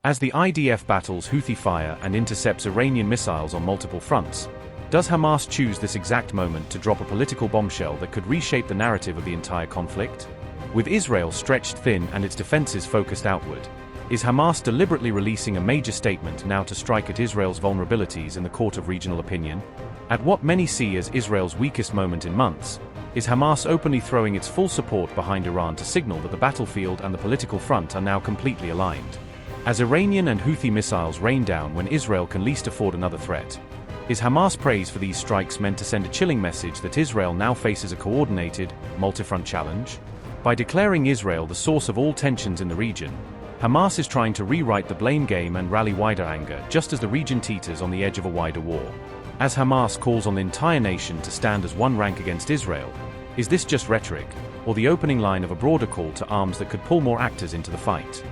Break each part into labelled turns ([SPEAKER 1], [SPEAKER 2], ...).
[SPEAKER 1] As the IDF battles Houthi fire and intercepts Iranian missiles on multiple fronts, does Hamas choose this exact moment to drop a political bombshell that could reshape the narrative of the entire conflict? With Israel stretched thin and its defenses focused outward, is Hamas deliberately releasing a major statement now to strike at Israel's vulnerabilities in the court of regional opinion? At what many see as Israel's weakest moment in months, is Hamas openly throwing its full support behind Iran to signal that the battlefield and the political front are now completely aligned? As Iranian and Houthi missiles rain down when Israel can least afford another threat, is Hamas' praise for these strikes meant to send a chilling message that Israel now faces a coordinated, multi-front challenge? By declaring Israel the source of all tensions in the region, Hamas is trying to rewrite the blame game and rally wider anger just as the region teeters on the edge of a wider war. As Hamas calls on the entire nation to stand as one rank against Israel, is this just rhetoric, or the opening line of a broader call to arms that could pull more actors into the fight?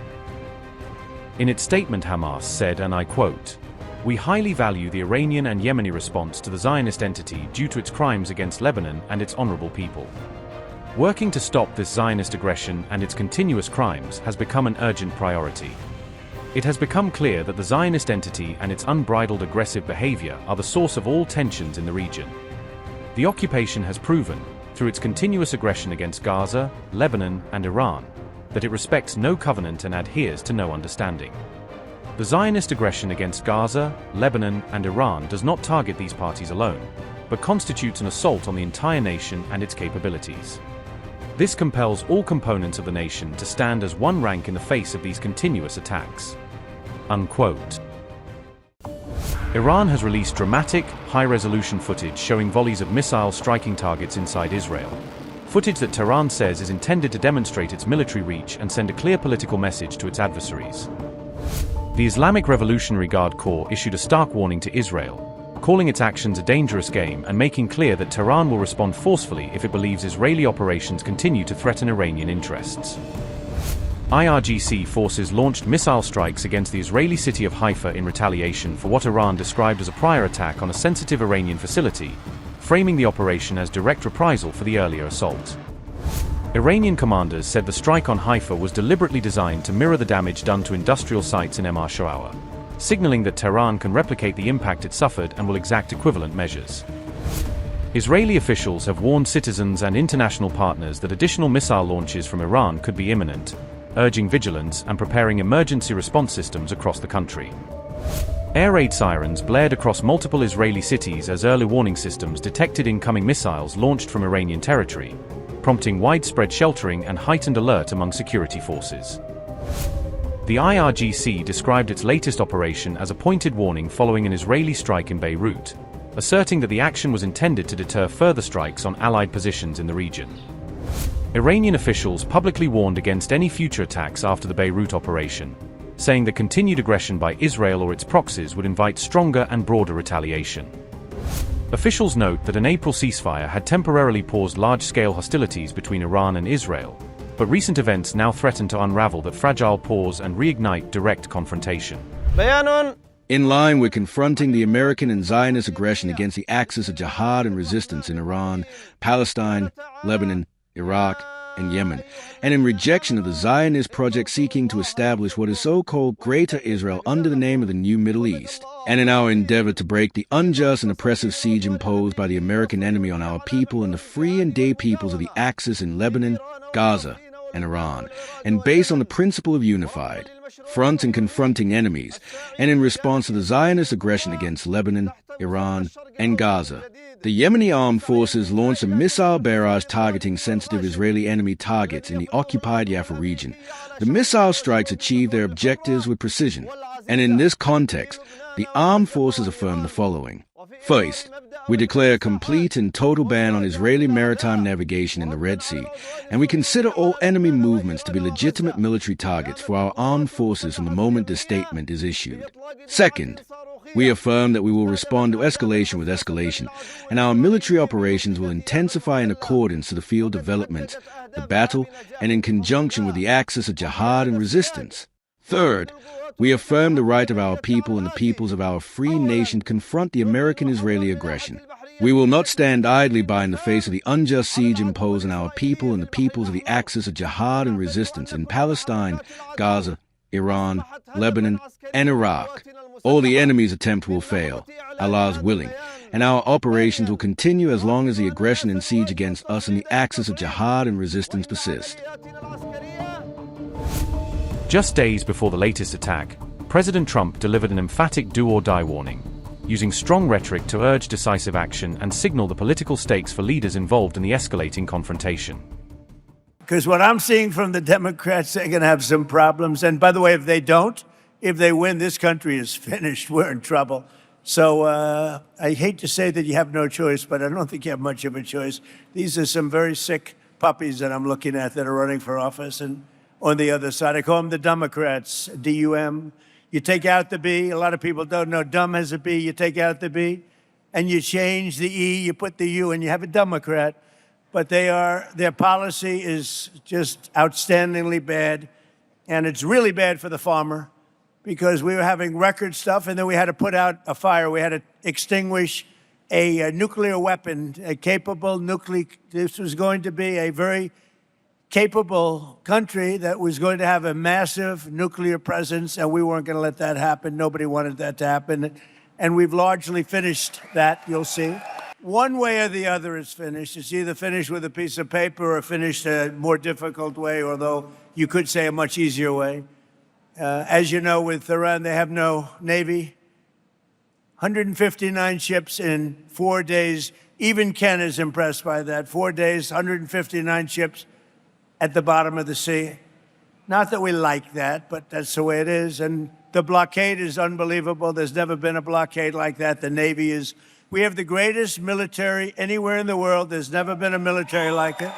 [SPEAKER 1] In its statement, Hamas said, and I quote, "We highly value the Iranian and Yemeni response to the Zionist entity due to its crimes against Lebanon and its honorable people. Working to stop this Zionist aggression and its continuous crimes has become an urgent priority. It has become clear that the Zionist entity and its unbridled aggressive behavior are the source of all tensions in the region. The occupation has proven, through its continuous aggression against Gaza, Lebanon, and Iran, that it respects no covenant and adheres to no understanding. The Zionist aggression against Gaza, Lebanon, and Iran does not target these parties alone, but constitutes an assault on the entire nation and its capabilities. This compels all components of the nation to stand as one rank in the face of these continuous attacks." Unquote. Iran has released dramatic, high-resolution footage showing volleys of missiles striking targets inside Israel. Footage that Tehran says is intended to demonstrate its military reach and send a clear political message to its adversaries. The Islamic Revolutionary Guard Corps issued a stark warning to Israel, calling its actions a dangerous game and making clear that Tehran will respond forcefully if it believes Israeli operations continue to threaten Iranian interests. IRGC forces launched missile strikes against the Israeli city of Haifa in retaliation for what Iran described as a prior attack on a sensitive Iranian facility, framing the operation as direct reprisal for the earlier assault. Iranian commanders said the strike on Haifa was deliberately designed to mirror the damage done to industrial sites in Emar Shoawa, signaling that Tehran can replicate the impact it suffered and will exact equivalent measures. Israeli officials have warned citizens and international partners that additional missile launches from Iran could be imminent, urging vigilance and preparing emergency response systems across the country. Air raid sirens blared across multiple Israeli cities as early warning systems detected incoming missiles launched from Iranian territory, prompting widespread sheltering and heightened alert among security forces. The IRGC described its latest operation as a pointed warning following an Israeli strike in Beirut, asserting that the action was intended to deter further strikes on Allied positions in the region. Iranian officials publicly warned against any future attacks after the Beirut operation, saying that continued aggression by Israel or its proxies would invite stronger and broader retaliation. Officials note that an April ceasefire had temporarily paused large-scale hostilities between Iran and Israel, but recent events now threaten to unravel that fragile pause and reignite direct confrontation.
[SPEAKER 2] In line with confronting the American and Zionist aggression against the axis of jihad and resistance in Iran, Palestine, Lebanon, Iraq, and Yemen, and in rejection of the Zionist project seeking to establish what is so-called Greater Israel under the name of the New Middle East, and in our endeavor to break the unjust and oppressive siege imposed by the American enemy on our people and the free and day peoples of the Axis in Lebanon, Gaza, and Iran, and based on the principle of unified front and confronting enemies, and in response to the Zionist aggression against Lebanon, Iran, and Gaza, the Yemeni armed forces launched a missile barrage targeting sensitive Israeli enemy targets in the occupied Jaffa region. The missile strikes achieved their objectives with precision, and in this context, the armed forces affirmed the following. First, we declare a complete and total ban on Israeli maritime navigation in the Red Sea, and we consider all enemy movements to be legitimate military targets for our armed forces from the moment this statement is issued. Second, we affirm that we will respond to escalation with escalation, and our military operations will intensify in accordance to the field developments, the battle, and in conjunction with the axis of jihad and resistance. Third, we affirm the right of our people and the peoples of our free nation to confront the American-Israeli aggression. We will not stand idly by in the face of the unjust siege imposed on our people and the peoples of the axis of jihad and resistance in Palestine, Gaza, Iran, Lebanon, and Iraq. All the enemy's attempt will fail, Allah's willing, and our operations will continue as long as the aggression and siege against us and the axis of jihad and resistance persist.
[SPEAKER 1] Just days before the latest attack, President Trump delivered an emphatic do-or-die warning, using strong rhetoric to urge decisive action and signal the political stakes for leaders involved in the escalating confrontation.
[SPEAKER 3] Because what I'm seeing from the Democrats, they're going to have some problems. And by the way, if they don't, if they win, this country is finished. We're in trouble. So I hate to say that you have no choice, but I don't think you have much of a choice. These are some very sick puppies that I'm looking at that are running for office. And on the other side, I call them the Democrats, D-U-M. You take out the B. A lot of people don't know dumb has a B. You take out the B, and you change the E, you put the U, and you have a Democrat. But their policy is just outstandingly bad, and it's really bad for the farmer because we were having record stuff, and then we had to put out a fire. We had to extinguish a nuclear weapon, a capable nuclear. This was going to be a very capable country that was going to have a massive nuclear presence, and we weren't going to let that happen. Nobody wanted that to happen, and we've largely finished that, you'll see. One way or the other is finished. It's either finished with a piece of paper or finished a more difficult way, although you could say a much easier way. As you know, with Iran, they have no navy. 159 ships in 4 days. Even Ken is impressed by that. 4 days, 159 ships at the bottom of the sea. Not that we like that, but that's the way it is. And the blockade is unbelievable. There's never been a blockade like that. The Navy is... We have the greatest military anywhere in the world. There's never been a military like it.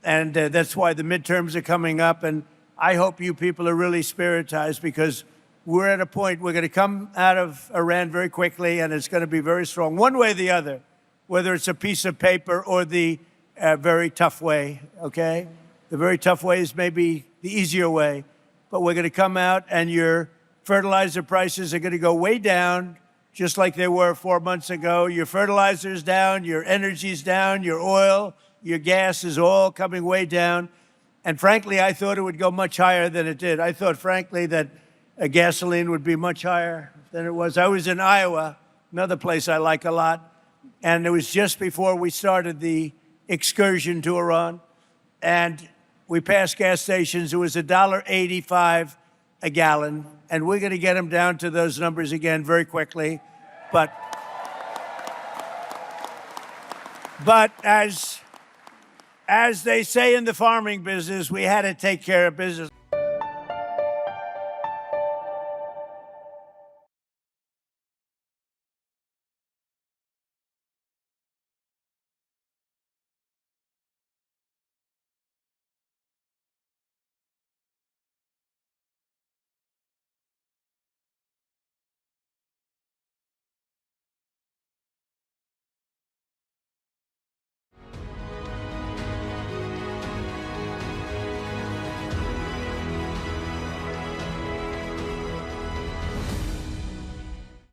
[SPEAKER 3] And that's why the midterms are coming up. And I hope you people are really spiritized because we're at a point, we're going to come out of Iran very quickly, and it's going to be very strong, one way or the other, whether it's a piece of paper or the very tough way, okay? The very tough way is maybe the easier way. But we're going to come out, and your fertilizer prices are going to go way down, just like they were 4 months ago. Your fertilizer's down, your energy's down, your oil, your gas is all coming way down. And frankly, I thought it would go much higher than it did. I thought, frankly, that gasoline would be much higher than it was. I was in Iowa, another place I like a lot, and it was just before we started the excursion to Iran. And we passed gas stations. It was $1.85 a gallon. And we're going to get them down to those numbers again very quickly. But as they say in the farming business, we had to take care of business.